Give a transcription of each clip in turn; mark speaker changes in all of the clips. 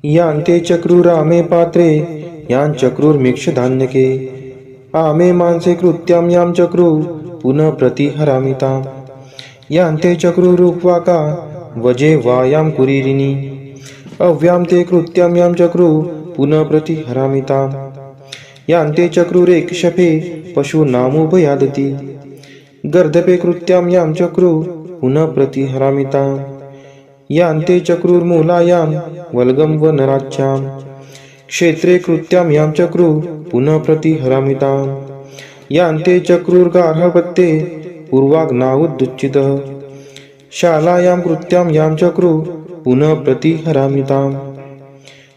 Speaker 1: यांते चक्रुरामे पात्रे यां चक्रुर्मिक्षधान्यके आमे मांसे कृत्यां यां चक्रू पुनः प्रतिहरामिताम् यांते चक्रुरुक्वाका वजे वायां कुरीरिणी अव्यां ते कृत्यां यां चक्रू पुनः प्रतिहरामिताम् यांते चक्रुरेक्षपे पशूनामुपयादति गर्दपे कृत्यां यां चक्रू पुनः प्रतिहरामिताम् यांते चक्रुर्मूलायां वल्गं वनराज्यां क्षेत्रे कृत्यां यां चक्रू पुनः प्रतिहरामिताम् यांते चक्रुर्गार्हपत्ये पूर्वाग्नावुदुच्चितः शालायां कृत्यां यां चक्रू पुनः प्रतिहरामिताम्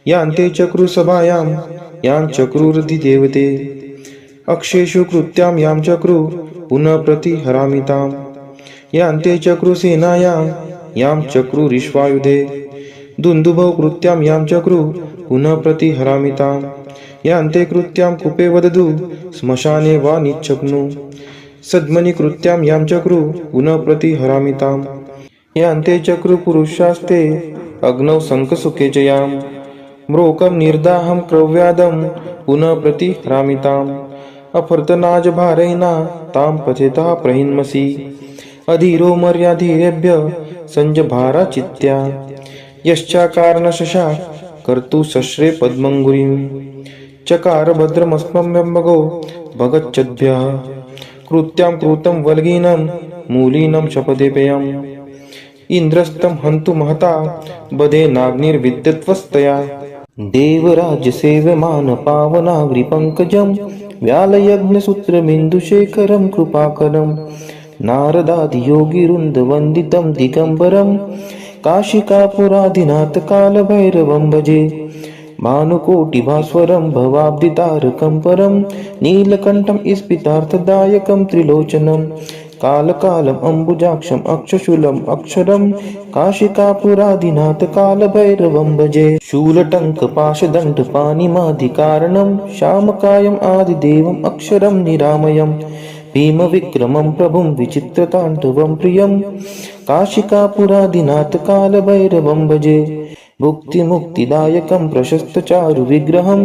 Speaker 1: यांते चक्रुसभायां यां चक्रुरधिदेवते अक्षेषु कृत्यां यां चक्रू पुनः प्रतिहरामिताम् यांते चक्रुसेनायां यां चक्रुरिश्वायुधे दुन्दुभौ कृत्यां यां चक्रू पुनः प्रतिहरामिताम् यांते कृत्यां कूपे वदतु श्मशाने वा निच्छग्नु सद्मनि कृत्यां यां चक्रू पुनः प्रतिहरामिताम् यांते चक्रुपुरुषास्ते अग्नौ शङ्खसुखे च यां म्रोकं निर्दाहं क्रव्यादं पुनः प्रतिहरामिताम् अफर्तनाजभारैना तां पथितः प्रहिन्मसि अधीरो मर्याधीरेभ्य संजभाराचित्या यश्चाकारणशशा कर्तु शश्रे पद्मङ्गुरीं चकार भद्रमस्मभ्यम्बगो भगच्छद्भ्यः कृत्यां कृतं वल्गीनं मूलीनं शपथेपेयम् इन्द्रस्तं हन्तु महता बधेनाग्निर्विद्युत्वस्तया देवराज्यसेव्यमानपावनाग्रिपङ्कजं व्यालयज्ञसूत्रमिन्दुशेखरं कृपाकरं नारदादियोगिवृन्दवन्दितं दिगम्बरं काशिकापुराधिनाथकालभैरवं भजे भानुकोटिभास्वरं भवाब्धितारकं परं नीलकण्ठं स्फितार्थदायकं त्रिलोचनं कालकालम् अम्बुजाक्षम् अक्षशूलम् अक्षरं काशिकापुराधिनाथकालभैरवं भजे शूलटङ्कपाशदण्डपाणिमाधिकारणं श्यामकायम् आदिदेवम् अक्षरं निरामयम् भीमविक्रमं प्रभुं विचित्रताण्डवं प्रियं काशिकापुराधिनाथकालभैरवं भजे भुक्तिमुक्तिदायकं प्रशस्तचारुविग्रहं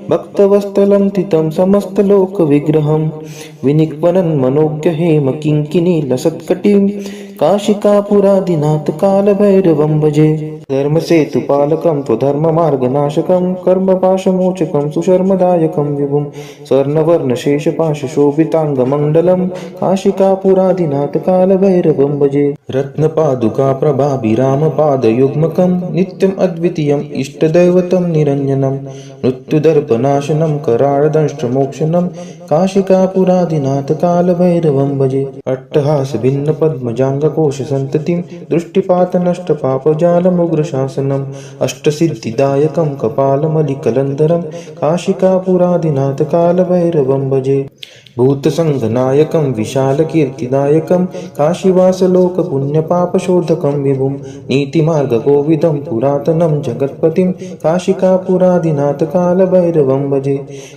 Speaker 1: भक्तवत्सलं तितं समस्तलोकविग्रहं विनिक्वनं मनोज्ञहेम किङ्किणीलसत्कटिं काशिकापुराधिनाथकालभैरवं भजे धर्मसेतुपालकं त्वधर्ममार्गनाशकं कर्मपाशमोचकं सुशर्मदायकं विभुं स्वर्णवर्णशेषपाशशोभिताङ्गमण्डलं काशिकापुराधिनाथकालभैरवं भजे रत्नपादुकाप्रभाभिरामपादयुग्मकं नित्यम् अद्वितीयम् इष्टदैवतं निरञ्जनं मृत्युदर्पनाशनं कराळदंष्ट्रमोक्षणं काशिकापुराधिनाथकालभैरवं भजे अट्टहासभिन्नपद्मजाङ्गकोशसन्ततिं दृष्टिपातनष्टपापजालमुग्रशासनम् अष्टसिद्धिदायकं कपालमलिकलन्धरं काशिकापुराधिनाथकालभैरवं भजे भूतसङ्घनायकं विशालकीर्तिदायकं काशीवासलोकपुण्यपापशोधकं विभुं नीतिमार्गकोविदं पुरातनं जगत्पतिं काशिकापुराधिनाथकालभैरवं भजे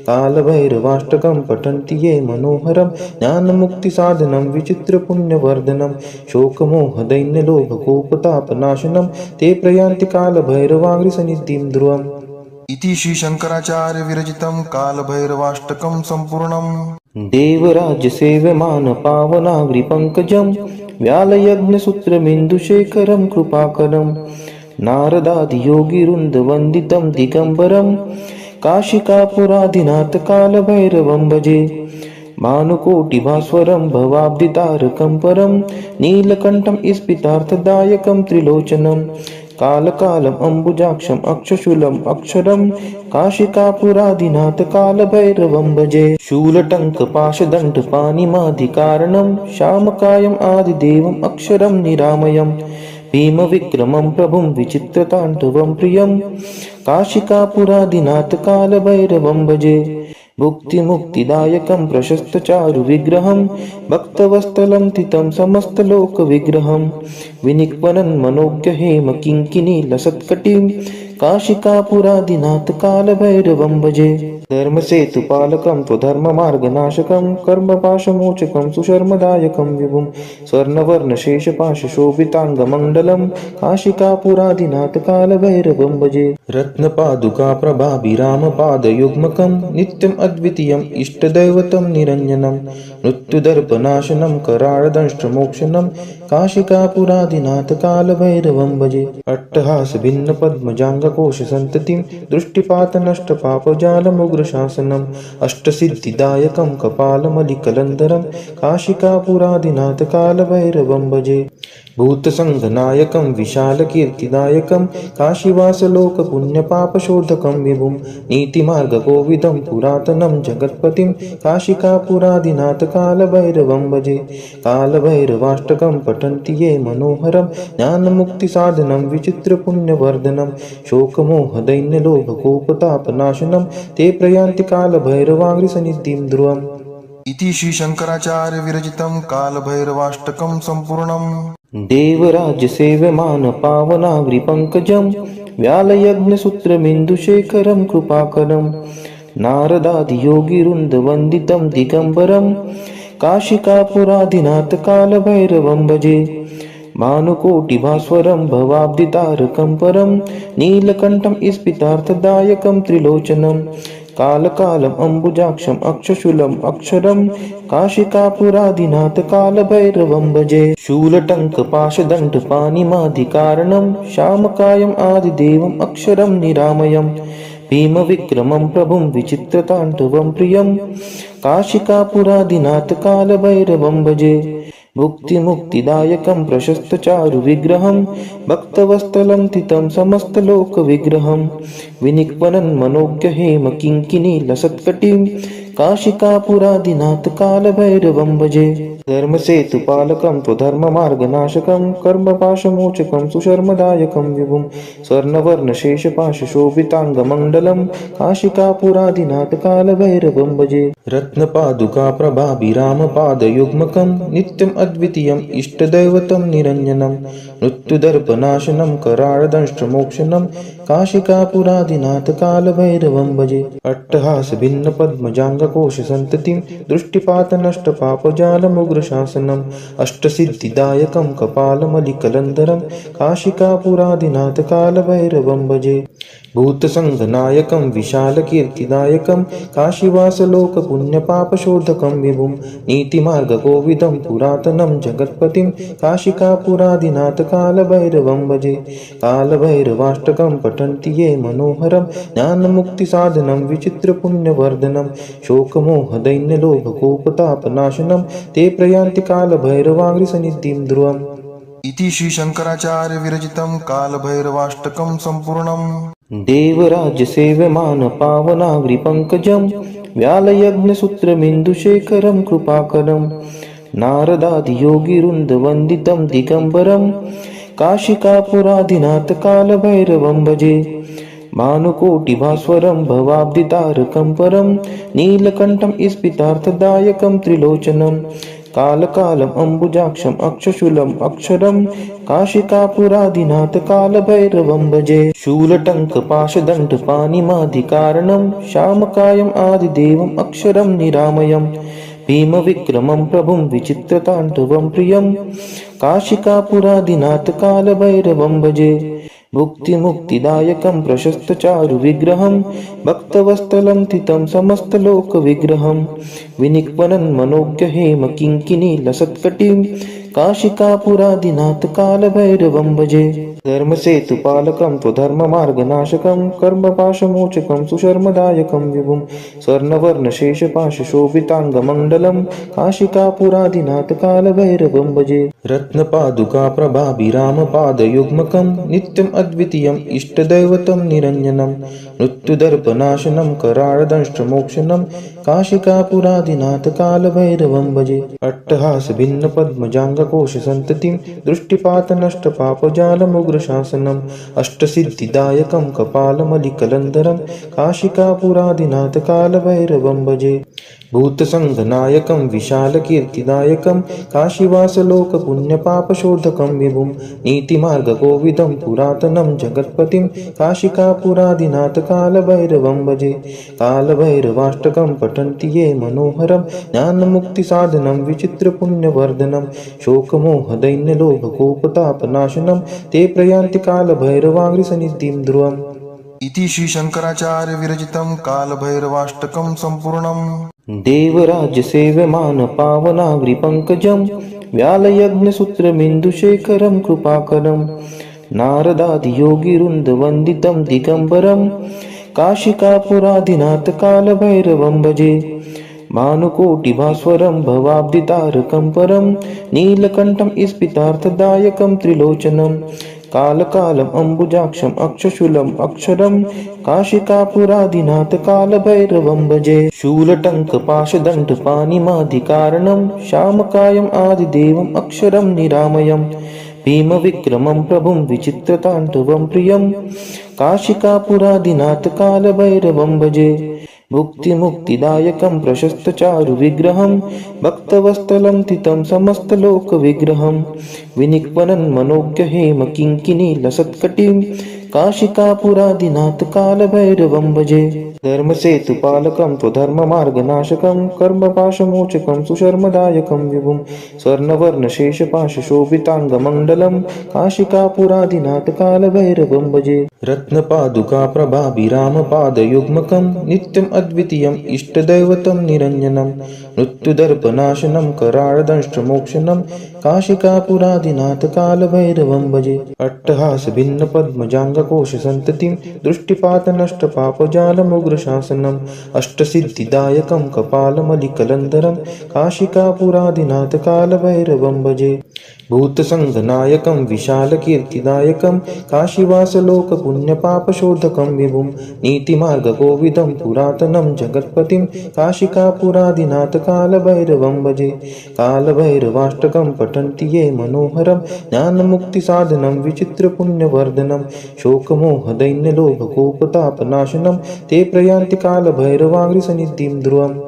Speaker 1: कालभैरवाष्टकं पठन्ति ये मनोहरं ज्ञानमुक्तिसाधनं विचित्रपुण्यवर्धनं शोकमोहदैन्यलोभकोपतापनाशनं ते प्रयान्ति कालभैरवाग्रिसन्निधिं ध्रुवम् इति श्रीशङ्कराचार्य विरचितं कालभैरवाष्टकं सम्पूर्णम् देवराज्यसेव्यमानपावनाग्रिपङ्कजं व्यालयज्ञसूत्रमिन्दुशेखरं कृपाकरं नारदादियोगिवृन्दवन्दितं दिगम्बरं काशिकापुराधिनाथकालभैरवं भजे भानुकोटिभास्वरं भवाब्धितारकं परं नीलकण्ठं स्फितार्थदायकं त्रिलोचनं कालकालम् अम्बुजाक्षम् अक्षशूलम् अक्षरं काशिकापुराधिनाथकालभैरवं भजे शूलटङ्कपाशदण्डपाणिमाधिकारणं श्यामकायम् आदिदेवम् अक्षरं निरामयम् भीमविक्रमं प्रभुं विचित्रताण्डवं प्रियं काशिकापुराधिनाथकालभैरवं भजे भुक्तिमुक्तिदायकं प्रशस्तचारुविग्रहं भक्तवत्सलं तितं समस्तलोकविग्रहं विनिक्वनं मनोज्ञहेम किङ्किणीलसत्कटिं काशिकापुराधिनाथकालभैरवं भजे। धर्मसेतुपालकं त्वधर्ममार्गनाशकं कर्मपाशमोचकं सुशर्मदायकं विभुं स्वर्णवर्णशेषपाशशोभिताङ्गमण्डलं काशिकापुरादिनाथ कालभैरवं भजे रत्नपादुकाप्रभाभिरामपादयुग्मकं नित्यम् अद्वितीयम् इष्टदैवतं निरञ्जनं मृत्युदर्पनाशनं कराळदंष्ट्रमोक्षणं काशिकापुरादिनाथ कालभैरवं भजे अट्टहासभिन्नपद्मजाङ्गकोशसन्ततिं दृष्टिपातनष्टपापजालमुग्रशासनम् अष्टसिद्धिदायकं कपालमलिकलन्धरं काशिकापुरादिनाथ कालभैरवं भजे भूतसङ्घनायकं विशालकीर्तिदायकं काशीवासलोकपुण्यपापशोधकं विभुं नीतिमार्गकोविदं पुरातनं जगत्पतिं काशिकापुरादिनाथ कालभैरवं भजे कालभैरवाष्टकं पठन्ति ये मनोहरं ज्ञानमुक्तिसाधनं विचित्रपुण्यवर्धनं शोकमोहदैन्यलोभकोपतापनाशनं ते प्रयान्ति कालभैरवाङ्घ्रिसन्निधिं ध्रुवम्
Speaker 2: इति श्रीशङ्कराचार्य विरचितं कालभैरवाष्टकं सम्पूर्णम्
Speaker 1: देवराजसेव्यमान पावनाग्रिपङ्कजं व्यालयज्ञसूत्रमिन्दुशेखरं कृपाकरं नारदादियोगिवृन्दवन्दितं दिगम्बरं काशिकापुरादिनाथ कालभैरवं भजे भानुकोटिभास्वरं भवाब्धितारकं परं नीलकण्ठं स्फितार्थदायकं त्रिलोचनं कालकालम् अम्बुजाक्षम् अक्षशूलम् अक्षरं काशिकापुरादिनाथ कालभैरवं भजे शूलटङ्कपाशदण्डपाणिमाधिकारणं श्यामकायम् आदिदेवम् अक्षरं निरामयम् भीमविक्रमं प्रभुं विचित्रताण्डवं प्रियं काशिकापुरादिनाथ कालभैरवं भजे मुक्तिदायकं प्रशस्तचारुविग्रहं भक्तवत्सलं तितं समस्तलोकविग्रहं विनिक्वनं मनोज्ञहेम किङ्किणीलसत्कटिं काशिकापुरादिनाथ कालभैरवं भजे धर्मसेतुपालकं त्वधर्ममार्गनाशकं कर्मपाशमोचकं सुशर्मदायकं विभुं स्वर्णवर्णशेषपाशशोभिताङ्गमण्डलं काशिकापुरादिनाथ कालभैरवं भजे रत्नपादुकाप्रभाभिरामपादयुग्मकं नित्यम् अद्वितीयम् इष्टदैवतं निरञ्जनं मृत्युदर्पनाशनं कराळदंष्ट्रमोक्षणं काशिकापुरादिनाथ कालभैरवं भजे अट्टहासभिन्नपद्मजाङ्गकोशसन्ततिं दृष्टिपातनष्टपापजालमुग्रशासनम् अष्टसिद्धिदायकं कपालमलिकलन्धरं काशिकापुरादिनाथ कालभैरवं भजे भूतसङ्घनायकं विशालकीर्तिदायकं काशीवासलोकपुण्यपापशोधकं विभुं नीतिमार्गकोविदं पुरातनं जगत्पतिं काशिकापुरादिनाथ कालभैरवं भजे कालभैरवाष्टकं पठन्ति ये मनोहरं ज्ञानमुक्तिसाधनं विचित्रपुण्यवर्धनं शोकमोहदैन्यलोभकोपतापनाशनं ते प्रयान्ति कालभैरवाङ्घ्रिसन्निधिं ध्रुवम्
Speaker 2: इति श्रीशङ्कराचार्य विरचितं कालभैरवाष्टकं सम्पूर्णम्
Speaker 1: देवराजसेव्यमान पावनाग्रिपङ्कजं व्यालयज्ञसूत्रमिन्दुशेखरं कृपाकरं नारदादियोगिवृन्दवन्दितं दिगम्बरं काशिकापुरादिनाथ कालभैरवं भजे भानुकोटिभास्वरं भवाब्धितारकं परं नीलकण्ठं स्फितार्थदायकं त्रिलोचनं कालकालम् अम्बुजाक्षम् अक्षशूलम् अक्षरं काशिकापुरादिनाथ कालभैरवं भजे शूलटङ्कपाशदण्डपाणिमाधिकारणं श्यामकायम् आदिदेवम् अक्षरं निरामयम् भीमविक्रमं प्रभुं विचित्रताण्डवं प्रियं काशिकापुरादिनाथ कालभैरवं भजे मुक्तिदायकं प्रशस्तचारुविग्रहं भक्तवत्सलं तितं समस्तलोकविग्रहं विनिक्वनं मनोज्ञहेम किङ्किणीलसत्कटिं काशिकापुरादिनाथ कालभैरवं भजे धर्मसेतुपालकं त्वधर्ममार्गनाशकं कर्मपाशमोचकं सुशर्मदायकं विभुं स्वर्णवर्णशेषपाशशोभिताङ्गमण्डलं काशिकापुरादिनाथ कालभैरवं भजे रत्नपादुकाप्रभाभिरामपादयुग्मकं नित्यम् अद्वितीयम् इष्टदैवतं निरञ्जनं मृत्युदर्पनाशनं कराळदंष्ट्रमोक्षणं काशिकापुरादिनाथ कालभैरवं भजे। अट्टहास भिन्न पद्मजाङ्गकोश सन्ततिं दृष्टिपात नष्ट पापजालमुग्रशासनम् अष्टसिद्धिदायकं कपालमलिकलन्धरं काशिकापुरादिनाथ कालभैरवं भजे। भूतसङ्घनायकं विशालकीर्तिदायकं काशीवासलोकपुण्यपापशोधकं विभुं नीतिमार्गकोविदं पुरातनं जगत्पतिं काशिकापुरादिनाथ कालभैरवं भजे। कालभैरवाष्टकं पठन्ति ये मनोहरं ज्ञानमुक्तिसाधनं विचित्रपुण्यवर्धनं शोकमोहदैन्यलोभकोपतापनाशनं ते प्रयान्ति कालभैरवाङ्घ्रिसन्निधिं ध्रुवम्।
Speaker 2: इति श्री शंकराचार्य विरचितं कालभैरवाष्टकं सम्पूर्णम्।
Speaker 1: देवराज्यसेव्यमान पावनाग्रिपङ्कजं व्यालयज्ञसूत्रमिन्दुशेखरं कृपाकरं नारदादियोगिवृन्दवन्दितं दिगम्बरं काशिकापुरादिनाथ कालभैरवं भजे। भानुकोटिभास्वरं भवाब्धितारकं परं नीलकण्ठं स्फितार्थदायकं त्रिलोचनं कालकालम् अम्बुजाक्षम् अक्षशूलम् अक्षरं काशिकापुरादिनाथ कालभैरवं भजे। शूलटङ्कपाशदण्डपाणिमादिकारणं श्यामकायम् आदिदेवम् अक्षरं निरामयम् भीमविक्रमं प्रभुं विचित्रताण्डवं प्रियं काशिकापुरादिनाथ कालभैरवं भजे। मुक्तिमुक्तिदायकं प्रशस्तचारुविग्रहं भक्तवत्सलं तितं समस्तलोकविग्रहं विनिक्वनं मनोज्ञहेमकिङ्किणीलसत्कटिं काशिकापुरादिनाथ कालभैरवं भजे। धर्मसेतुपालकं त्वधर्ममार्गनाशकं कर्मपाशमोचकं सुशर्मदायकं विभुं स्वर्णवर्णशेषपाशशोभिताङ्गमण्डलं काशिकापुरादिनाथ कालभैरवं भजे। रत्नपादुकाप्रभाभिरामपादयुग्मकं नित्यम् अद्वितीयम् इष्टदैवतं निरञ्जनं मृत्युदर्पनाशनं कराळदंष्ट्रमोक्षणं काशिकापुरादिनाथ कालभैरवं भजे। अट्टहास भिन्न पद्मजाङ्गकोश सन्ततिं दृष्टिपात नष्ट पापजालमुग्रशासनम् अष्टसिद्धिदायकं कपालमलिकलन्धरं काशिकापुरादिनाथ कालभैरवं भजे। भूतसङ्घनायकं विशालकीर्तिदायकं काशीवासलोकपुण्यपापशोधकं विभुं नीतिमार्गकोविदं पुरातनं जगत्पतिं काशिकापुरादिनाथ कालभैरवं भजे। कालभैरवाष्टकं पठन्ति ये मनोहरं ज्ञानमुक्तिसाधनं विचित्रपुण्यवर्धनं शोकमोहदैन्यलोभकोपतापनाशनं ते प्रयान्ति कालभैरवाङ्घ्रिसन्निधिं ध्रुवम्।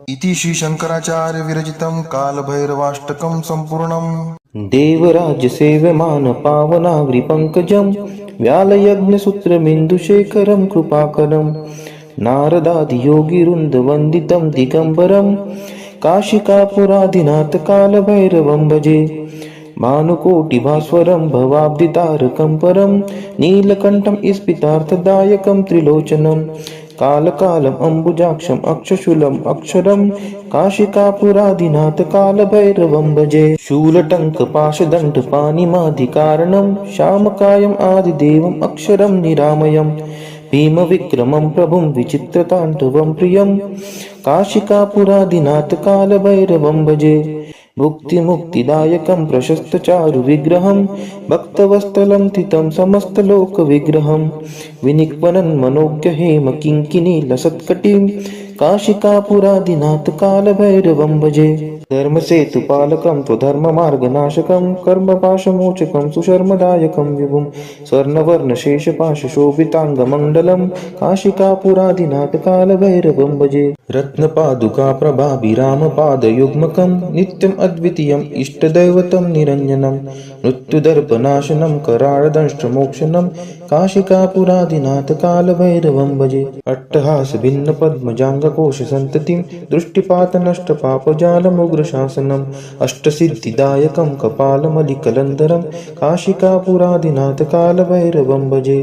Speaker 2: इति श्री शंकराचार्य विरचितं कालभैरवाष्टकं सम्पूर्णम्।
Speaker 1: देवराज्यसेव्यमान पावनाग्रिपङ्कजं व्यालयज्ञसूत्रमिन्दुशेखरं कृपाकरं नारदादियोगिवृन्दवन्दितं दिगम्बरं काशिकापुरादिनाथ कालभैरवं भजे। भानुकोटिभास्वरं भवाब्धितारकं परं नीलकण्ठं स्फितार्थदायकं त्रिलोचनं कालकालम् अम्बुजाक्षम् अक्षशूलम् अक्षरं काशिकापुरादिनाथ कालभैरवं भजे। शूलटङ्कपाशदण्डपाणिमादिकारणं श्यामकायम् आदिदेवम् अक्षरं निरामयम् भीमविक्रमं प्रभुं विचित्रताण्डवं प्रियं काशिकापुरादिनाथ कालभैरवं भजे। मुक्तिमुक्तिदायकं प्रशस्तचारुविग्रहं भक्तवत्सलं तितं समस्तलोकविग्रहं विनिक्वनं मनोज्ञहेमकिङ्किणीलसत्कटिं काशिकापुरादिनाथ कालभैरवं भजे। धर्मसेतुपालकं त्वधर्ममार्गनाशकं कर्मपाशमोचकं सुशर्मदायकं विभुं स्वर्णवर्णशेषपाशशोभिताङ्गमण्डलं काशिकापुरादिनाथ कालभैरवं भजे। रत्नपादुकाप्रभाभिरामपादयुग्मकं नित्यम् अद्वितीयम् इष्टदैवतं निरञ्जनं मृत्युदर्पनाशनं कराळदंष्ट्रमोक्षणं काशिकापुरादिनाथ कालभैरवं भजे। अट्टहास भिन्न पद्मजाङ्गकोश सन्ततिं दृष्टिपात नष्ट पापजालमुग्रशासनम् अष्टसिद्धिदायकं कपालमलिकलन्धरं काशिकापुरादिनाथ कालभैरवं भजे।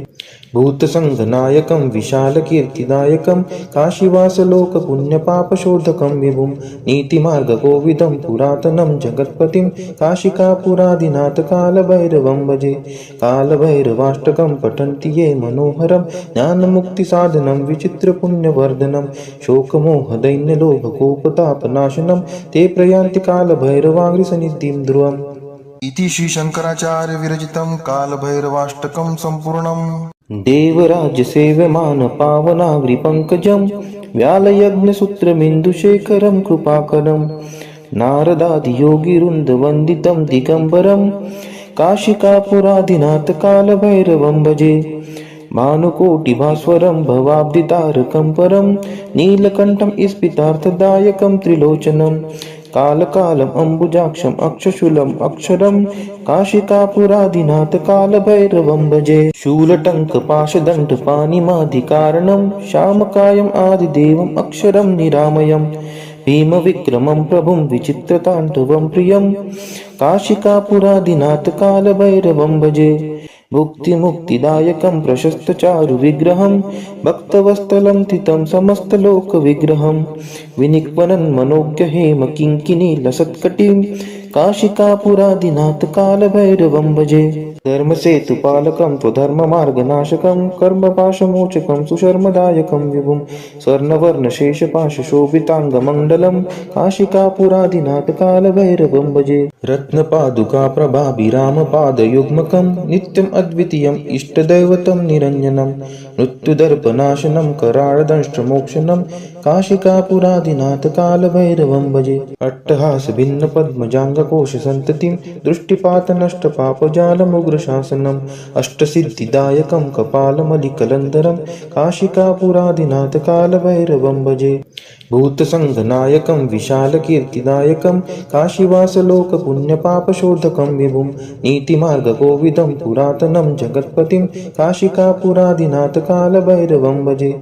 Speaker 1: भूतसङ्घनायकं विशालकीर्तिदायकं काशीवासलोकपुण्यपापशोधकं विभुं नीतिमार्गकोविदं पुरातनं जगत्पतिं काशिकापुरादिनाथ कालभैरवं भजे। कालभैरवाष्टकं पठन्ति ये मनोहरं ज्ञानमुक्तिसाधनं विचित्रपुण्यवर्धनं शोकमोहदैन्यलोभकोपतापनाशनं ते प्रयान्ति कालभैरवाङ्घ्रिसन्निधिं ध्रुवम्।
Speaker 2: इति श्री शंकराचार्य विरचितं कालभैरवाष्टकं सम्पूर्णम्।
Speaker 1: देवराज्यसेव्यमान पावनाग्रिपङ्कजं व्यालयज्ञसूत्रमिन्दुशेखरं कृपाकरं नारदादियोगिवृन्दवन्दितं दिगम्बरं काशिकापुरादिनाथ कालभैरवं भजे भानुकोटिभास्वरं भवाब्धितारकं परं नीलकण्ठं स्फितार्थदायकं त्रिलोचनं कालकालम् अम्बुजाक्षम् अक्षशूलम् अक्षरं काशिकापुरादिनाथ कालभैरवं भजे शूलटङ्कपाशदण्डपाणिमादिकारणं श्यामकायम् आदिदेवम् अक्षरं निरामयम् भीमविक्रमं प्रभुं विचित्रताण्डवं प्रियं काशिकापुरादिनाथ कालभैरवं भजे भुक्तिमुक्तिदायकं प्रशस्तचारुविग्रहं भक्तवत्सलं तितं समस्तलोकविग्रहं विनिक्वनं मनोज्ञहेम किङ्किणीलसत्कटिं काशिकापुरादिनाथ कालभैरवं भजे धर्मसेतुपालकं त्वधर्ममार्गनाशकं कर्मपाशमोचकं सुशर्मदायकं विभुं स्वर्णवर्णशेषपाशशोभिताङ्गमण्डलं काशिकापुरादिनाथ कालभैरवं भजे रत्नपादुकाप्रभाभिरामपादयुग्मकं नित्यम् अद्वितीयम् इष्टदैवतं निरञ्जनं मृत्युदर्पनाशनं कराळदंष्ट्रमोक्षणं काशिकापुरादिनाथ कालभैरवं भजे अट्टहासभिन्नपद्मजाङ्गकोशसन्ततिं दृष्टिपातनष्टपापजालमुग्रशासनम् अष्टसिद्धिदायकं कपालमलिकलन्धरं काशिकापुरादिनाथ कालभैरवं भजे भूतसङ्घनायकं विशालकीर्तिदायकं काशीवासलोकपुण्यपापशोधकं विभुं नीतिमार्गकोविदं पुरातनं जगत्पतिं काशिकापुरादिनाथ कालभैरवं भजे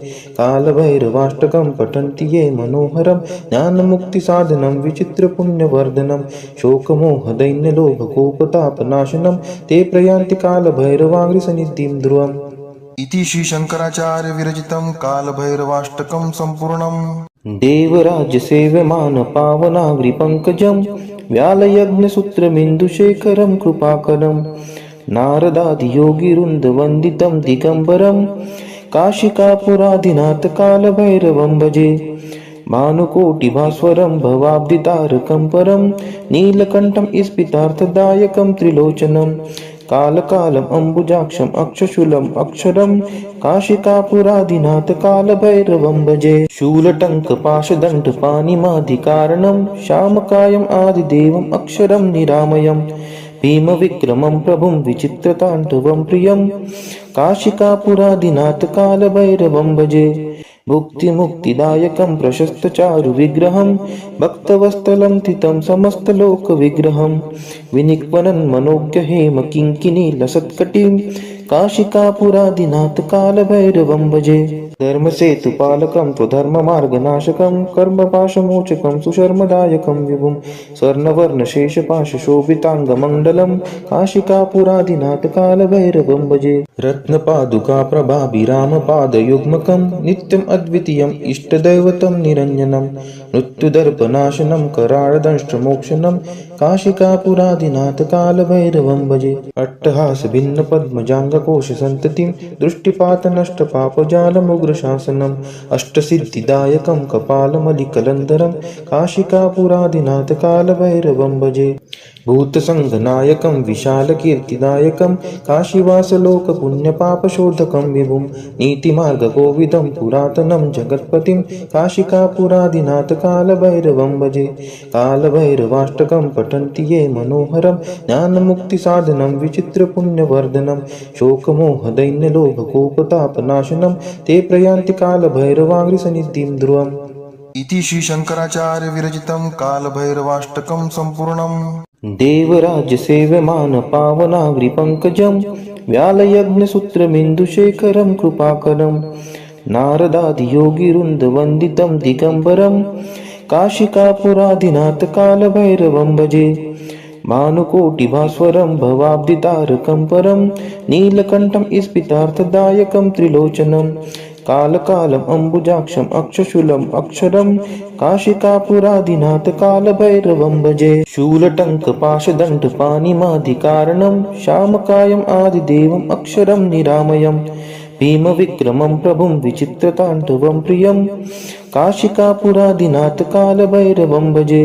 Speaker 1: कालभैरवाष्टकं पठन्ति ये मनोहरं ज्ञानमुक्तिसाधनं विचित्रपुण्यवर्धनं शोकमोहदैन्यलोभकोपतापनाशनं ते प्रयान्ति कालभैरवाङ्घ्रिसन्निधिं ध्रुवम्
Speaker 2: इति श्री शंकराचार्य विरचितं कालभैरवाष्टकं सम्पूर्णम्।
Speaker 1: देवराज्यसेव्यमानपावनाग्रिपङ्कजं व्यालयज्ञसूत्रमिन्दुशेखरं कृपाकरं नारदादियोगिवृन्दवन्दितं दिगम्बरं काशिकापुरादिनाथ कालभैरवं भजे भानुकोटिभास्वरं भवाब्धितारकं परं नीलकण्ठं स्फितार्थदायकं त्रिलोचनं कालकालम् अम्बुजाक्षम् अक्षशूलम् अक्षरं काशिकापुरादिनाथ कालभैरवं भजे शूलटङ्कपाशदण्डपाणिमादिकारणं श्यामकायम् आदिदेवम् अक्षरं निरामयम् भीमविक्रमं प्रभुं विचित्रताण्डवं प्रियं काशिकापुरादिनाथ कालभैरवं भजे भुक्तिमुक्तिदायकं प्रशस्तचारुविग्रहं भक्तवत्सलं तितं समस्तलोकविग्रहं विनिक्वनं मनोज्ञहेम किङ्किणीलसत्कटिं काशिकापुरादिनाथ कालभैरवं भजे धर्मसेतुपालकं त्वधर्ममार्गनाशकं कर्मपाशमोचकं सुशर्मदायकं विभुं स्वर्णवर्णशेषपाशशोभिताङ्गमण्डलं काशिकापुरादिनाथ कालभैरवं भजे रत्नपादुकाप्रभाभिरामपादयुग्मकं नित्यम् अद्वितीयम् इष्टदैवतं निरञ्जनं मृत्युदर्पनाशनं कराळदंष्ट्रमोक्षणं काशिकापुरादिनाथ कालभैरवं भजे अट्टहासभिन्नपद्मजाङ्गकोशसन्ततिं दृष्टिपातनष्टपापजालमुग्रशासनम् अष्टसिद्धिदायकं कपालमलिकलन्धरं काशिकापुरादिनाथ कालभैरवं भजे भूतसङ्घनायकं विशालकीर्तिदायकं काशीवासलोकपुण्यपापशोधकं विभुं नीतिमार्गकोविदं पुरातनं जगत्पतिं काशिकापुरादिनाथ कालभैरवं भजे कालभैरवाष्टकं पठन्ति ये मनोहरं ज्ञानमुक्तिसाधनं विचित्रपुण्यवर्धनं शोकमोहदैन्यलोभकोपतापनाशनं ते प्रयान्ति कालभैरवाङ्घ्रिसन्निधिं ध्रुवम्
Speaker 2: इति श्री शंकराचार्य विरचितं कालभैरवाष्टकं सम्पूर्णम्।
Speaker 1: देवराज्यसेव्यमानपावनाग्रिपङ्कजं व्यालयज्ञसूत्रमिन्दुशेखरं कृपाकरं नारदादियोगिवृन्दवन्दितं दिगम्बरं काशिकापुरादिनाथ कालभैरवं भजे भानुकोटिभास्वरं भवाब्धितारकं परं नीलकण्ठं स्फितार्थदायकं त्रिलोचनं कालकालम् अम्बुजाक्षम् अक्षशूलम् अक्षरं काशिकापुरादिनाथ कालभैरवं भजे शूलटङ्कपाशदण्डपाणिमादिकारणं श्यामकायम् आदिदेवम् अक्षरं निरामयम् भीमविक्रमं प्रभुं विचित्रताण्डवं प्रियं काशिकापुरादिनाथ कालभैरवं भजे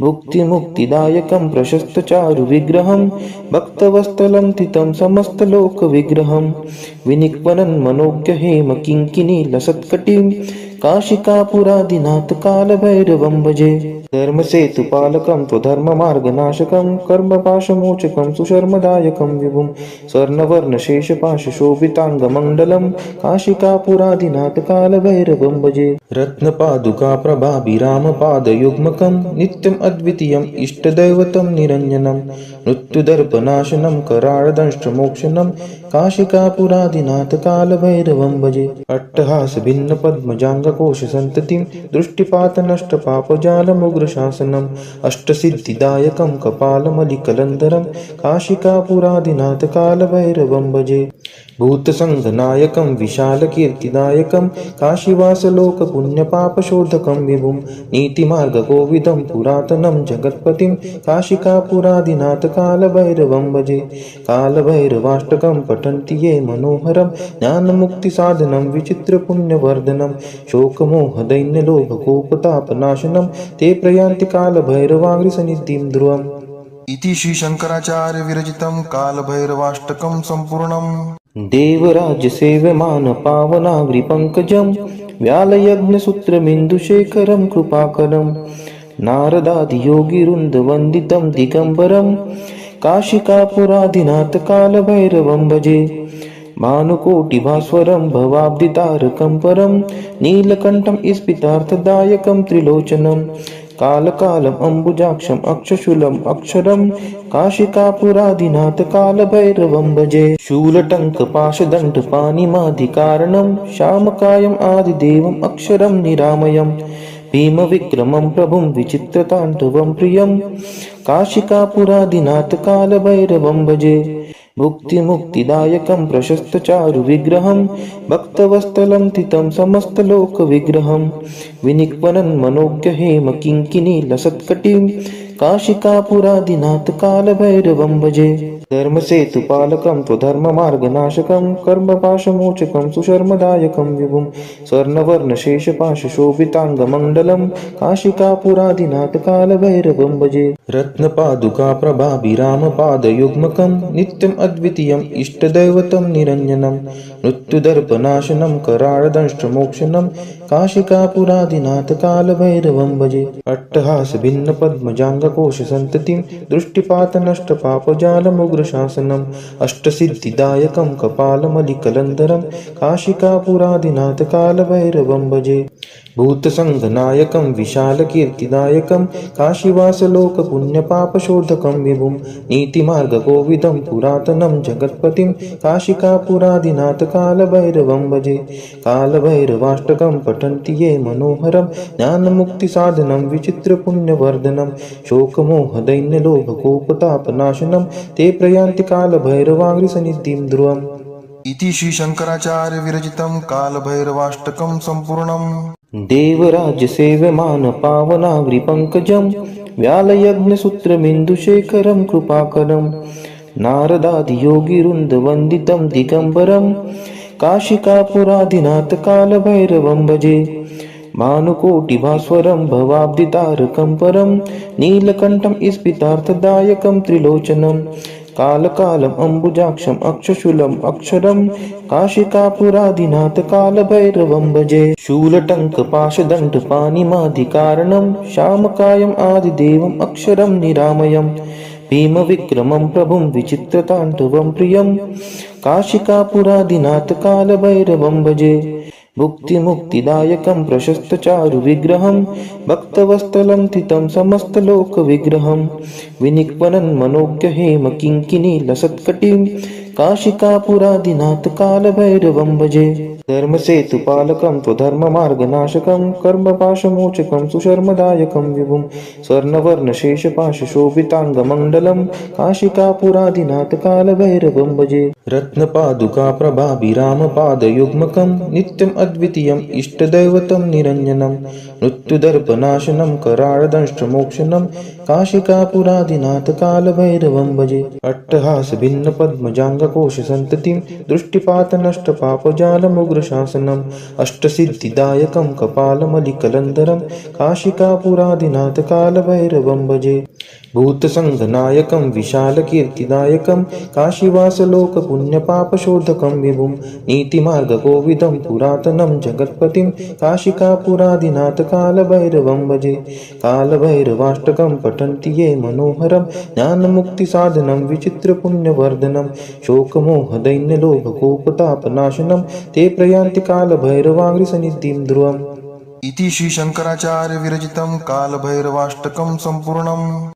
Speaker 1: भुक्तिमुक्तिदायकं प्रशस्तचारुविग्रहं भक्तवत्सलं तितं समस्तलोकविग्रहं विनिक्वनं मनोज्ञहेम किङ्किणीलसत्कटिं काशिकापुरादिनाथ कालभैरवं भजे। धर्मसेतुपालकं त्वधर्ममार्गनाशकं कर्मपाशमोचकं सुशर्मदायकं विभुं स्वर्णवर्णशेषपाशशोभिताङ्गमण्डलं काशिकापुरादिनाथ कालभैरवं भजे। रत्नपादुकाप्रभाभिरामपादयुग्मकं नित्यम् अद्वितीयम् इष्टदैवतं निरञ्जनं मृत्युदर्पनाशनं कराळदंष्ट्रमोक्षणं काशिकापुरादिनाथ कालभैरवं भजे। अट्टहासभिन्नपद्मजाङ्गकोशसन्ततिं दृष्टिपातनष्टपापजालमुग्रशासनम् अष्टसिद्धिदायकं कपालमलिकलन्धरं काशिकापुरादिनाथ कालभैरवं भजे। भूतसङ्घनायकं विशालकीर्तिदायकं काशीवासलोकपुण्यपापशोधकं विभुं नीतिमार्गकोविदं पुरातनं जगत्पतिं काशिकापुरादिनाथ कालभैरवं भजे। कालभैरवाष्टकं पठन्ति ये मनोहरं ज्ञानमुक्तिसाधनं विचित्रपुण्यवर्धनं शोकमोहदैन्यलोभकोपतापनाशनं ते प्रयान्ति कालभैरवाग्निसन्निधिं ध्रुवम्।
Speaker 2: इति श्रीशङ्कराचार्य विरचितं कालभैरवाष्टकं सम्पूर्णम्।
Speaker 1: देवराजसेव्यमान पावनाग्रिपङ्कजं व्यालयज्ञसूत्रमिन्दुशेखरं कृपाकरं नारदादियोगिवृन्दवन्दितं दिगम्बरं काशिकापुरादिनाथ कालभैरवं भजे। भानुकोटिभास्वरं भवाब्धितारकं परं नीलकण्ठं स्फितार्थदायकं त्रिलोचनं कालकालम् अम्बुजाक्षम् अक्षशूलम् अक्षरं काशिकापुरादिनाथ कालभैरवं भजे। शूलटङ्कपाशदण्डपाणिमादिकारणं श्यामकायम् आदिदेवम् अक्षरं निरामयम् भीमविक्रमं प्रभुं विचित्रताण्डवं प्रियं काशिकापुरादिनाथ कालभैरवं भजे। भुक्तिमुक्तिदायकं प्रशस्तचारुविग्रहं भक्तवत्सलं तितं समस्तलोकविग्रहं विनिक्वनं मनोज्ञहेमकिङ्किणीलसत्कटिं काशिकापुरादिनाथ कालभैरवं भजे। धर्मसेतुपालकं त्वधर्ममार्गनाशकं कर्मपाशमोचकं सुशर्मदायकं विभुं स्वर्णवर्णशेषपाशशोभिताङ्गमण्डलं काशिकापुरादिनाथ कालभैरवं भजे। रत्नपादुकाप्रभाभिरामपादयुग्मकं नित्यम् अद्वितीयम् इष्टदैवतं निरञ्जनं मृत्युदर्पनाशनं कराळदंष्ट्रमोक्षणं काशिकापुरादिनाथ कालभैरवं भजे। अट्टहासभिन्नपद्मजाङ्गकोशसन्ततिं दृष्टिपातनष्टपापजालमुग्रशासनम् अष्टसिद्धिदायकं कपालमलिकलन्धरं काशिकापुरादिनाथ कालभैरवं भजे। भूतसङ्घनायकं विशालकीर्तिदायकं काशीवासलोकपुण्यपापशोधकं विभुं नीतिमार्गकोविदं पुरातनं जगत्पतिं काशिकापुरादिनाथ कालभैरवं भजे। कालभैरवाष्टकं पठन्ति ये मनोहरं ज्ञानमुक्तिसाधनं विचित्रपुण्यवर्धनं शोकमोहदैन्यलोभकोपतापनाशनं ते प्रयान्ति कालभैरवाग्निसन्निधिं ध्रुवम्।
Speaker 2: इति श्रीशङ्कराचार्य विरचितं कालभैरवाष्टकं सम्पूर्णम्।
Speaker 1: देवराजसेव्यमान पावनाग्रिपङ्कजं व्यालयज्ञसूत्रमिन्दुशेखरं कृपाकरं नारदादियोगिवृन्दवन्दितं दिगम्बरं काशिकापुरादिनाथ कालभैरवं भजे। भानुकोटिभास्वरं भवाब्धितारकं परं नीलकण्ठं स्फितार्थदायकं त्रिलोचनं कालकालम् अम्बुजाक्षम् अक्षशूलम् अक्षरं काशिकापुरादिनाथ कालभैरवं भजे। शूलटङ्कपाशदण्डपाणिमादिकारणं श्यामकायम् आदिदेवम् अक्षरं निरामयम् भीमविक्रमं प्रभुं विचित्रताण्डवं प्रियं काशिकापुरादिनाथ कालभैरवं भजे। भुक्तिमुक्तिदायकं प्रशस्तचारुविग्रहं भक्तवत्सलं तितं समस्तलोकविग्रहं विनिक्वनं मनोज्ञहेमकिङ्किणीलसत्कटिं काशिकापुरादिनाथ कालभैरवं भजे। धर्मसेतुपालकं त्वधर्ममार्गनाशकं कर्मपाशमोचकं सुशर्मदायकं विभुं स्वर्णवर्णशेषपाशशोभिताङ्गमण्डलं काशिकापुरादिनाथ कालभैरवं भजे। रत्नपादुकाप्रभाभिरामपादयुग्मकं नित्यम् अद्वितीयम् इष्टदैवतं निरञ्जनं मृत्युदर्पनाशनं कराळदंष्ट्रमोक्षणं काशिकापुरादिनाथ कालभैरवं भजे। अट्टहासभिन्नपद्मजाङ्गकोशसन्ततिं दृष्टिपातनष्टपापजालमुग्र उग्रशासनम् अष्टसिद्धिदायकं कपालमलिकलन्धरं काशिकापुरादिनाथ कालभैरवं भजे। भूतसङ्घनायकं विशालकीर्तिदायकं काशीवासलोकपुण्यपापशोधकं विभुं नीतिमार्गकोविदं पुरातनं जगत्पतिं काशिकापुरादिनाथ कालभैरवं भजे। कालभैरवाष्टकं पठन्ति ये मनोहरं ज्ञानमुक्तिसाधनं विचित्रपुण्यवर्धनं शोकमोहदैन्यलोभकोपतापनाशनं ते प्रयान्ति कालभैरवाङ्घ्रिसन्निधिं ध्रुवम्।
Speaker 2: इति श्री शंकराचार्य विरचितं कालभैरवाष्टकं सम्पूर्णम्।